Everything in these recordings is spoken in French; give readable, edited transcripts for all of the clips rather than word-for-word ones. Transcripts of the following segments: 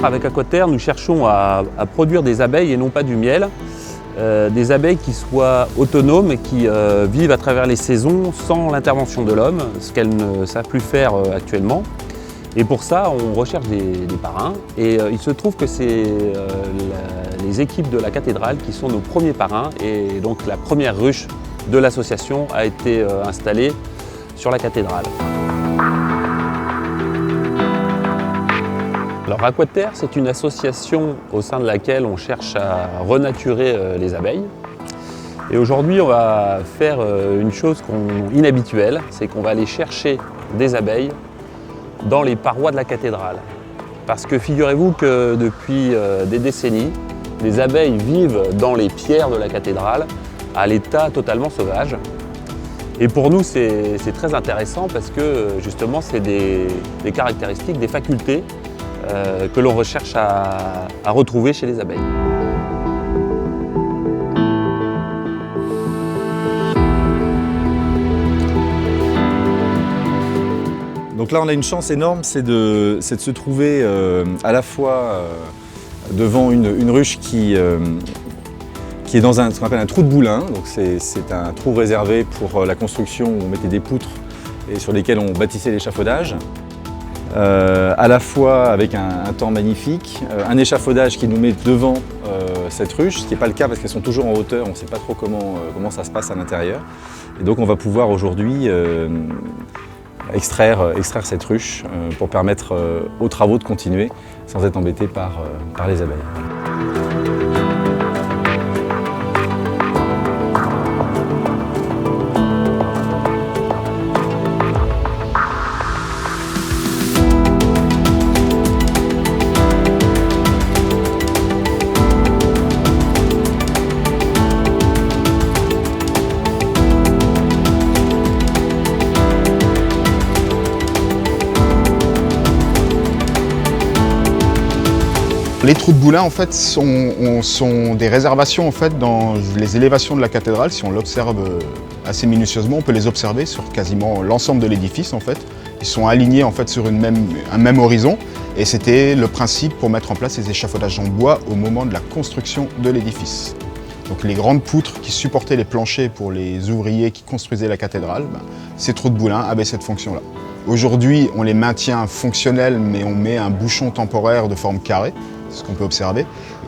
avec Aquaterre, nous cherchons à produire des abeilles et non pas du miel. Des abeilles qui soient autonomes et qui vivent à travers les saisons sans l'intervention de l'homme, ce qu'elles ne savent plus faire actuellement. Et pour ça, on recherche des parrains et il se trouve que c'est les équipes de la cathédrale qui sont nos premiers parrains et donc la première ruche de l'association a été installée sur la cathédrale. Alors Aquaterre, c'est une association au sein de laquelle on cherche à renaturer les abeilles. Et aujourd'hui, on va faire une chose inhabituelle, c'est qu'on va aller chercher des abeilles dans les parois de la cathédrale. Parce que figurez-vous que depuis des décennies, les abeilles vivent dans les pierres de la cathédrale à l'état totalement sauvage. Et pour nous, c'est très intéressant parce que justement, c'est des caractéristiques, des facultés que l'on recherche à retrouver chez les abeilles. Donc là, on a une chance énorme, c'est de se trouver à la fois devant une ruche qui est dans ce qu'on appelle un trou de boulin. Donc c'est un trou réservé pour la construction où on mettait des poutres et sur lesquelles on bâtissait l'échafaudage. À la fois avec un temps magnifique, un échafaudage qui nous met devant cette ruche, ce qui n'est pas le cas parce qu'elles sont toujours en hauteur, on ne sait pas trop comment ça se passe à l'intérieur. Et donc on va pouvoir aujourd'hui extraire cette ruche pour permettre aux travaux de continuer sans être embêtés par les abeilles. Les trous de boulin en fait sont des réservations en fait dans les élévations de la cathédrale. Si on l'observe assez minutieusement, on peut les observer sur quasiment l'ensemble de l'édifice en fait. Ils sont alignés en fait sur un même horizon et c'était le principe pour mettre en place ces échafaudages en bois au moment de la construction de l'édifice. Donc les grandes poutres qui supportaient les planchers pour les ouvriers qui construisaient la cathédrale, ces trous de boulin avaient cette fonction-là. Aujourd'hui, on les maintient fonctionnels, mais on met un bouchon temporaire de forme carrée, c'est ce qu'on peut observer,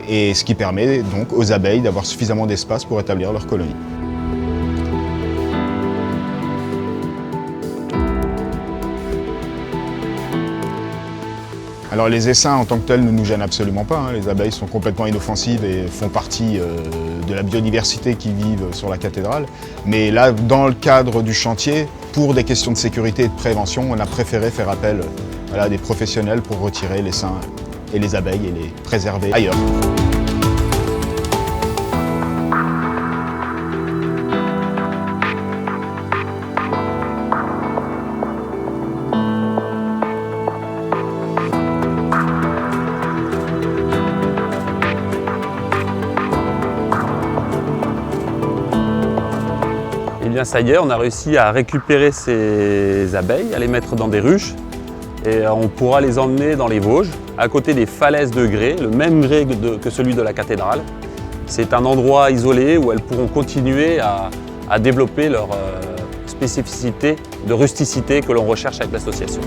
et ce qui permet donc aux abeilles d'avoir suffisamment d'espace pour établir leur colonie. Alors les essaims en tant que tels ne nous gênent absolument pas, hein. Les abeilles sont complètement inoffensives et font partie de la biodiversité qui vivent sur la cathédrale. Mais là, dans le cadre du chantier, pour des questions de sécurité et de prévention, on a préféré faire appel à des professionnels pour retirer les essaims et les abeilles et les préserver ailleurs. Et bien ça y est, on a réussi à récupérer ces abeilles, à les mettre dans des ruches et on pourra les emmener dans les Vosges, à côté des falaises de grès, le même grès que celui de la cathédrale. C'est un endroit isolé où elles pourront continuer à développer leur spécificité de rusticité que l'on recherche avec l'association.